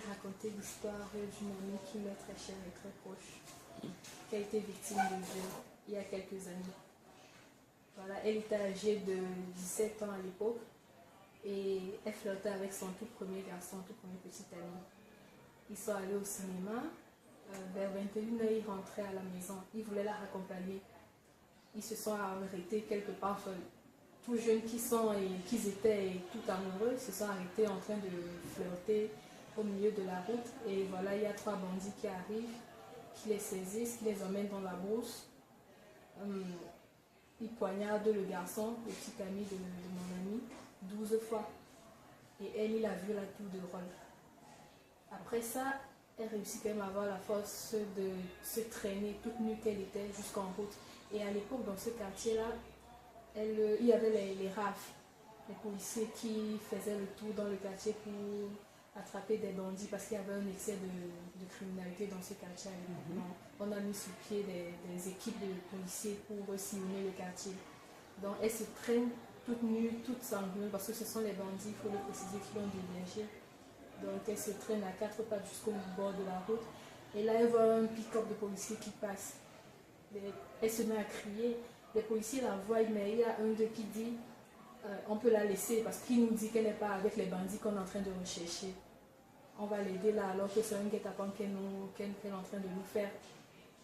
raconter l'histoire d'une amie qui m'est très chère et très proche, qui a été victime de viol il y a quelques années. Voilà, elle était âgée de 17 ans à l'époque et elle flirtait avec son tout premier garçon, tout premier petit ami. Ils sont allés au cinéma, vers 21h ils rentraient à la maison, ils voulaient la raccompagner. Ils se sont arrêtés quelque part, enfin, tout jeunes qu'ils étaient tout amoureux, se sont arrêtés en train de flirter au milieu de la route. Et voilà, il y a 3 bandits qui arrivent, qui les saisissent, qui les emmènent dans la brousse. Ils poignardent le garçon, le petit ami de mon ami, 12 fois. Et elle, il a vu la tour de rôle. Après ça, elle réussit quand même à avoir la force de se traîner toute nue qu'elle était jusqu'en route. Et à l'époque, dans ce quartier-là, il y avait les RAF, les policiers qui faisaient le tour dans le quartier pour attraper des bandits parce qu'il y avait un excès de criminalité dans ce quartier. On a mis sur pied des équipes de policiers pour sillonner le quartier. Donc elle se traîne toute nue, toute sanglante, parce que ce sont les bandits, il faut le préciser, qui l'ont déviagée. Donc elle se traîne à 4 pattes jusqu'au bord de la route. Et là, elle voit un pick-up de policiers qui passe. Elle se met à crier. Les policiers la voient, mais il y a un d'eux qui dit on peut la laisser parce qu'il nous dit qu'elle n'est pas avec les bandits qu'on est en train de rechercher. On va l'aider là alors que c'est un guet-apens qu'elle est en train de nous faire.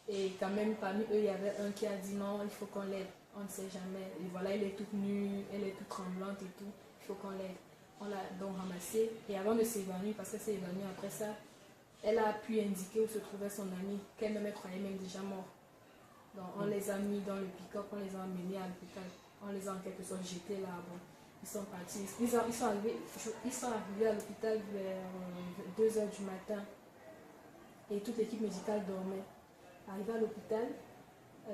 Et quand même parmi eux, il y avait un qui a dit non, il faut qu'on l'aide. On ne sait jamais. Et voilà, elle est toute nue, elle est toute tremblante et tout. Il faut qu'on l'aide. On l'a donc ramassée. Et avant de s'évanouir, parce qu'elle s'est évanouie après ça, elle a pu indiquer où se trouvait son ami, qu'elle-même croyait même déjà mort. Donc on les a mis dans le pick-up, on les a emmenés à l'hôpital. On les a en quelque sorte jetés là. Bon, ils sont partis. Ils sont arrivés à l'hôpital vers 2h du matin. Et toute l'équipe médicale dormait. Arrivé à l'hôpital,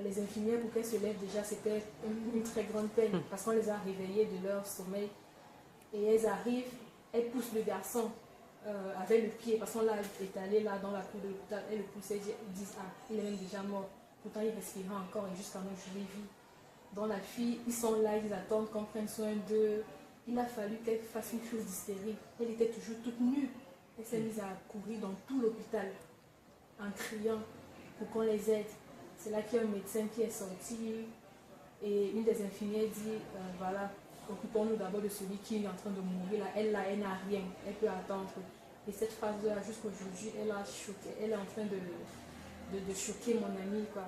les infirmières, pour qu'elles se lèvent déjà, c'était une très grande peine parce qu'on les a réveillées de leur sommeil. Et elles arrivent, elles poussent le garçon avec le pied parce qu'on l'a étalé là dans la cour de l'hôpital. Elles le poussaient, ils disent ah, il est même déjà mort. Pourtant, il respirait encore et jusqu'à nos jours, il vit. Dans la fille, ils sont là, ils attendent qu'on prenne soin d'eux. Il a fallu qu'elle fasse une crise d'hystérie. Elle était toujours toute nue. Elle s'est mise à courir dans tout l'hôpital en criant pour qu'on les aide. C'est là qu'il y a un médecin qui est sorti et une des infirmières dit voilà, occupons-nous d'abord de celui qui est en train de mourir. Là, elle n'a rien, elle peut attendre. Et cette phase-là, jusqu'aujourd'hui, elle a choqué. Elle est en train de choquer mon amie, quoi.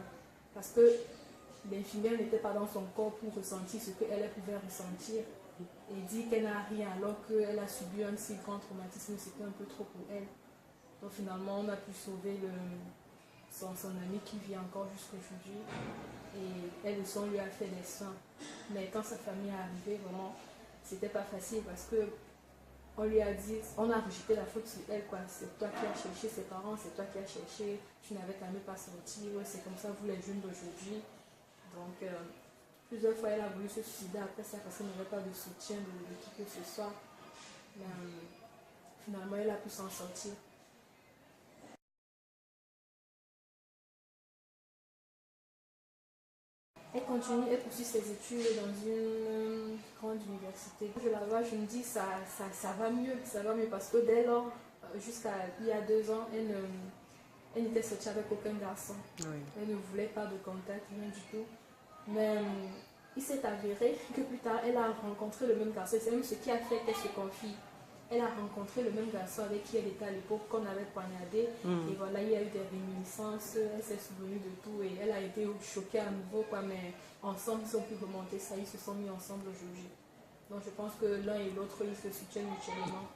Parce que l'infirmière n'était pas dans son corps pour ressentir ce qu'elle pouvait ressentir. Et dit qu'elle n'a rien alors qu'elle a subi un si grand traumatisme, c'était un peu trop pour elle. Donc finalement, on a pu sauver son ami qui vit encore jusqu'aujourd'hui. Et elle, le sang lui a fait des soins. Mais quand sa famille est arrivée, vraiment, c'était pas facile parce que on lui a dit, on a rejeté la faute sur elle, quoi. C'est toi qui as cherché ses parents, c'est toi qui as cherché, tu n'avais quand même pas sorti, ouais, c'est comme ça, vous les jeunes d'aujourd'hui. Donc, plusieurs fois, elle a voulu se suicider après ça parce qu'elle n'avait pas de soutien de qui que ce soit. Mais finalement, elle a pu s'en sortir. Elle continue, elle poursuit ses études dans une grande université. Je la vois, je me dis, ça va mieux parce que dès lors, jusqu'à il y a 2 ans, elle n'était sortie avec aucun garçon. Oui. Elle ne voulait pas de contact, rien du tout. Mais il s'est avéré que plus tard, elle a rencontré le même garçon. C'est même ce qui a fait qu'elle se confie. Elle a rencontré le même garçon avec qui elle était à l'époque, qu'on avait poignardé. Et voilà, il y a eu des réminiscences, elle s'est souvenue de tout et elle a été choquée à nouveau, quoi. Mais ensemble, ils ont pu remonter ça, ils se sont mis ensemble aujourd'hui. Donc je pense que l'un et l'autre, ils se soutiennent mutuellement.